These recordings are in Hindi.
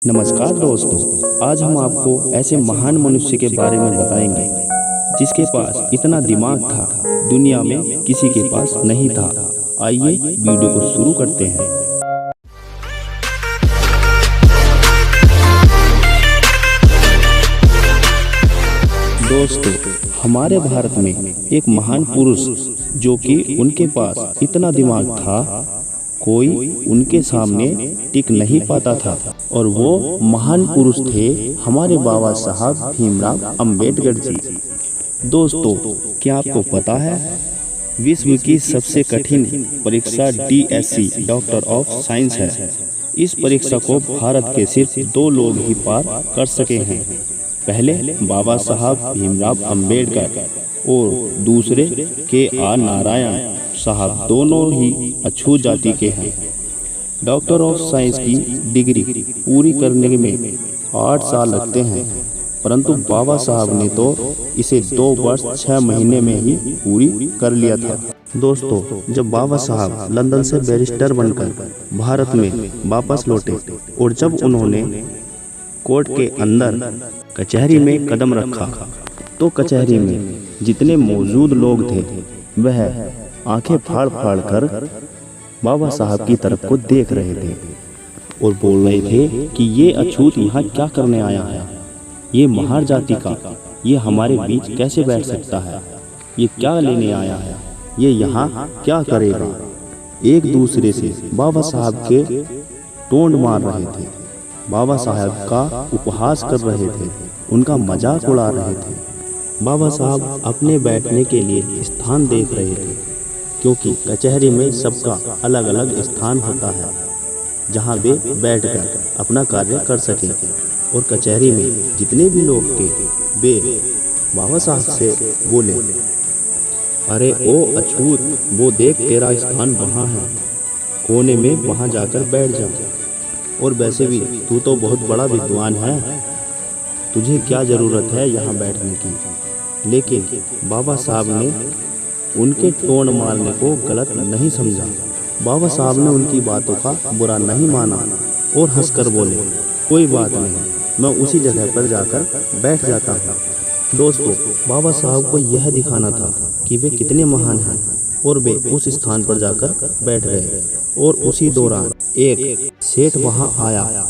नमस्कार दोस्तों, आज हम आपको ऐसे महान मनुष्य के बारे में बताएंगे जिसके पास इतना दिमाग था, दुनिया में किसी के पास नहीं था। आइए वीडियो को शुरू करते हैं। दोस्तों, हमारे भारत में एक महान पुरुष जो कि उनके पास इतना दिमाग था, कोई उनके सामने टिक नहीं पाता था। और वो महान पुरुष थे हमारे बाबा साहब भीमराव अंबेडकर जी। दोस्तों, क्या आपको पता है विश्व की सबसे कठिन परीक्षा DSC डॉक्टर ऑफ साइंस है। इस परीक्षा को भारत के सिर्फ 2 लोग ही पार कर सके हैं। पहले बाबा साहब भीमराव अंबेडकर और दूसरे KR नारायण साहब, दोनों ही अछूत जाति के हैं। डॉक्टर ऑफ साइंस की डिग्री पूरी करने में 8 साल लगते हैं, परंतु बाबा साहब ने तो इसे 2 वर्ष 6 महीने में ही पूरी कर लिया था। दोस्तों, जब बाबा साहब लंदन से बैरिस्टर बनकर भारत में वापस लौटे और जब उन्होंने कोर्ट के अंदर कचहरी में कदम रखा तो कचहरी में जितने मौजूद लोग थे वह आंखें फाड़ फाड़ कर बाबा साहब की तरफ को देख रहे थे और बोल रहे थे कि ये अछूत यहाँ क्या करने आया है, ये महार जाति का ये हमारे बीच कैसे बैठ सकता है, ये क्या लेने आया है, ये यहाँ क्या करेगा। एक दूसरे से बाबा साहब के टोंट मार रहे थे, बाबा साहब का उपहास कर रहे थे, उनका मजाक उड़ा रहे थे। बाबा साहब अपने बैठने के लिए स्थान देख रहे थे, क्योंकि कचहरी में सबका अलग अलग स्थान होता है जहां वे बैठकर अपना कार्य कर सकें। और कचहरी में जितने भी लोग थे वे बाबा साहब से बोले, अरे ओ अछूत, वो देख तेरा स्थान वहाँ है, कोने में वहाँ जाकर बैठ जा। और वैसे भी तू तो बहुत बड़ा विद्वान है, तुझे क्या ज़रूरत है यहाँ बैठने की। लेकिन बाबा साहब ने उनके टोन मारने को गलत नहीं समझा। बाबा साहब ने उनकी बातों का बुरा नहीं माना और हंसकर बोले, कोई बात नहीं, मैं उसी जगह पर जाकर बैठ जाता हूँ। दोस्तों, बाबा साहब को यह दिखाना था कि वे कितने महान हैं और वे उस स्थान पर जाकर बैठ गए। और उसी दौरान एक सेठ वहाँ आया।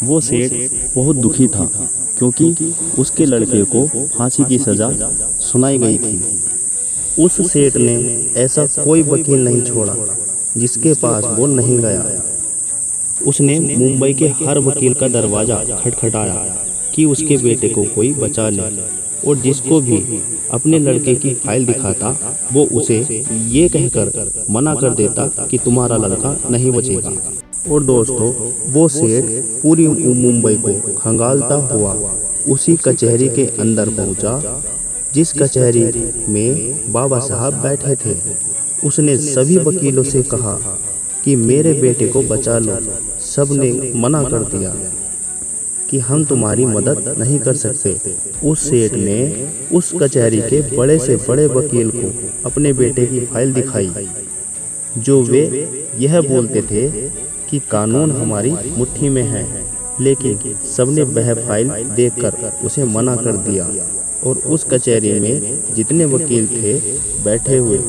वो सेठ बहुत दुखी था क्योंकि उसके लड़के को फांसी की सज़ा सुनाई गई थी। उस सेठ ने ऐसा कोई वकील नहीं छोड़ा जिसके पास वो नहीं गया। उसने मुंबई के हर वकील का दरवाज़ा खटखटाया कि उसके बेटे को कोई बचा ले, और जिसको भी अपने लड़के की फाइल दिखाता वो उसे ये कहकर मना कर देता कि तुम्हारा लड़का नहीं बचेगा। और दोस्तों, वो सेठ पूरी मुंबई को खंगालता हुआ उसी कचहरी के अंदर पहुंचा जिस कचहरी में बाबा साहब बैठे थे। उसने सभी वकीलों से कहा कि मेरे बेटे को बचा लो। सब ने मना कर दिया कि हम तुम्हारी मदद नहीं कर सकते। उस सेठ ने उस कचहरी के बड़े से बड़े वकील को अपने बेटे की फाइल दिखाई, जो वे यह बोलते थे कि कानून हमारी मुट्ठी में है। लेकिन सबने वह फाइल देखकर उसे मना कर दिया और उस कचहरी में जितने वकील थे बैठे हुए,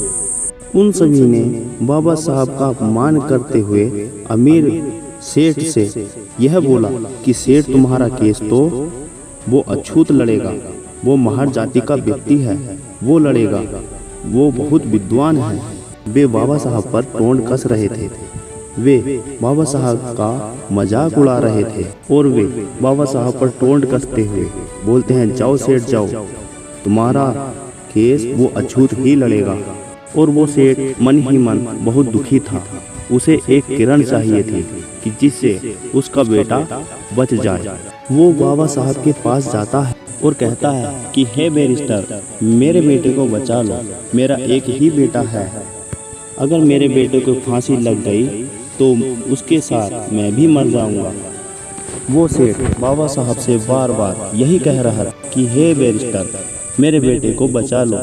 उन सभी ने बाबा साहब का अपमान करते हुए अमीर सेठ से यह बोला कि सेठ, तुम्हारा केस तो वो अछूत लड़ेगा, वो महार जाति का व्यक्ति है, वो लड़ेगा, वो बहुत विद्वान है। वे बाबा साहब पर टोंट कस रहे थे, वे बाबा साहब का मजाक उड़ा रहे थे और वे बाबा साहब पर टोंट कसते हुए बोलते हैं, जाओ सेठ जाओ, तुम्हारा केस वो अछूत ही लड़ेगा। और वो सेठ मन ही मन बहुत दुखी था। उसे एक किरण चाहिए थी कि जिससे उसका बेटा बच जाए। वो बाबा साहब के पास जाता है और कहता है कि हे बैरिस्टर, मेरे बेटे को बचा लो, मेरा एक ही बेटा है, अगर मेरे बेटे को फांसी लग गई तो उसके साथ मैं भी मर जाऊंगा। वो सेठ बाबा साहब से बार बार यही कह रहा था कि हे बैरिस्टर, मेरे बेटे को बचा लो,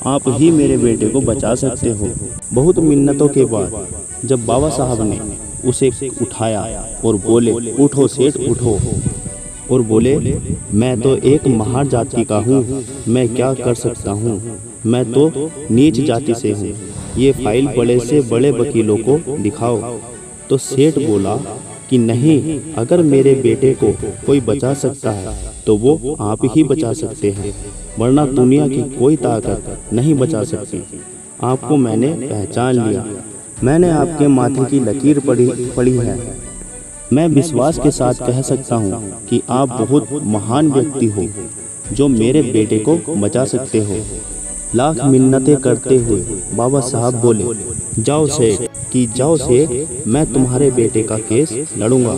आप ही मेरे बेटे को बचा सकते हो। बहुत मिन्नतों के बाद जब बाबा साहब ने उसे उठाया और बोले, उठो सेठ उठो। और बोले, मैं तो एक महान जाति का हूँ, मैं क्या कर सकता हूँ, मैं तो नीच जाति से हूँ, ये फाइल बड़े से बड़े वकीलों को दिखाओ। तो सेठ बोला कि नहीं, अगर मेरे बेटे को कोई बचा सकता है तो वो आप ही बचा सकते हैं, वरना दुनिया की कोई ताकत नहीं बचा सकती। आपको मैंने पहचान लिया, मैंने आपके माथे की लकीर पड़ी है। मैं विश्वास के साथ कह सकता हूँ कि आप बहुत महान व्यक्ति हो जो मेरे बेटे को बचा सकते हो। लाख मिन्नतें करते हुए बाबा साहब बोले, जाओ सेठ, मैं तुम्हारे बेटे का केस लड़ूंगा।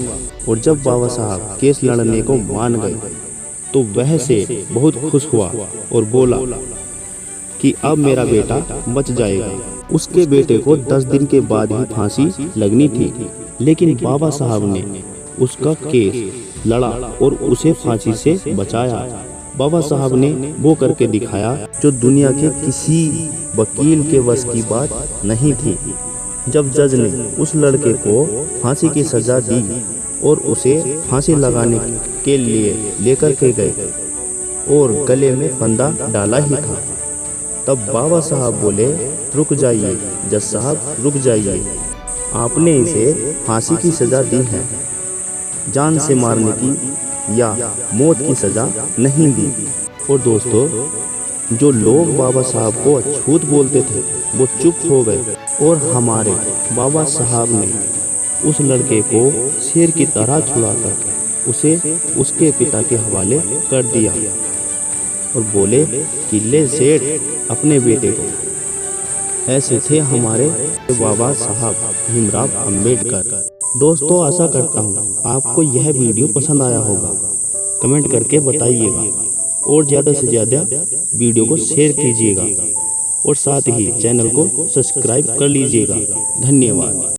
और जब बाबा साहब केस लड़ने को मान गए तो वह सेठ बहुत खुश हुआ और बोला कि अब मेरा बेटा बच जाएगा। उसके बेटे को 10 दिन के बाद ही फांसी लगनी थी, लेकिन बाबा साहब ने उसका केस लड़ा और उसे फांसी से बचाया। बाबा साहब ने वो करके दिखाया जो दुनिया के किसी वकील के वश की बात नहीं थी। जब जज ने उस लड़के को फांसी की सजा दी और उसे फांसी लगाने के लिए लेकर के गए और गले में फंदा डाला ही था, तब बाबा साहब बोले, रुक जाइए जज साहब, रुक जाइए, आपने इसे फांसी की सजा दी है, जान से मारने की या मौत की सजा नहीं दी। और दोस्तों, जो लोग बाबा साहब को अछूत बोलते थे वो चुप हो गए और हमारे बाबा साहब ने उस लड़के को शेर की तरह छुड़ाकर उसे उसके पिता के हवाले कर दिया और बोले कि ले सेठ अपने बेटे को। ऐसे थे हमारे बाबा साहब भीमराव अंबेडकर। दोस्तों, आशा करता हूँ आपको यह वीडियो पसंद आया होगा। कमेंट करके बताइएगा और ज़्यादा से ज़्यादा वीडियो को शेयर कीजिएगा और साथ ही चैनल को सब्सक्राइब कर लीजिएगा। धन्यवाद।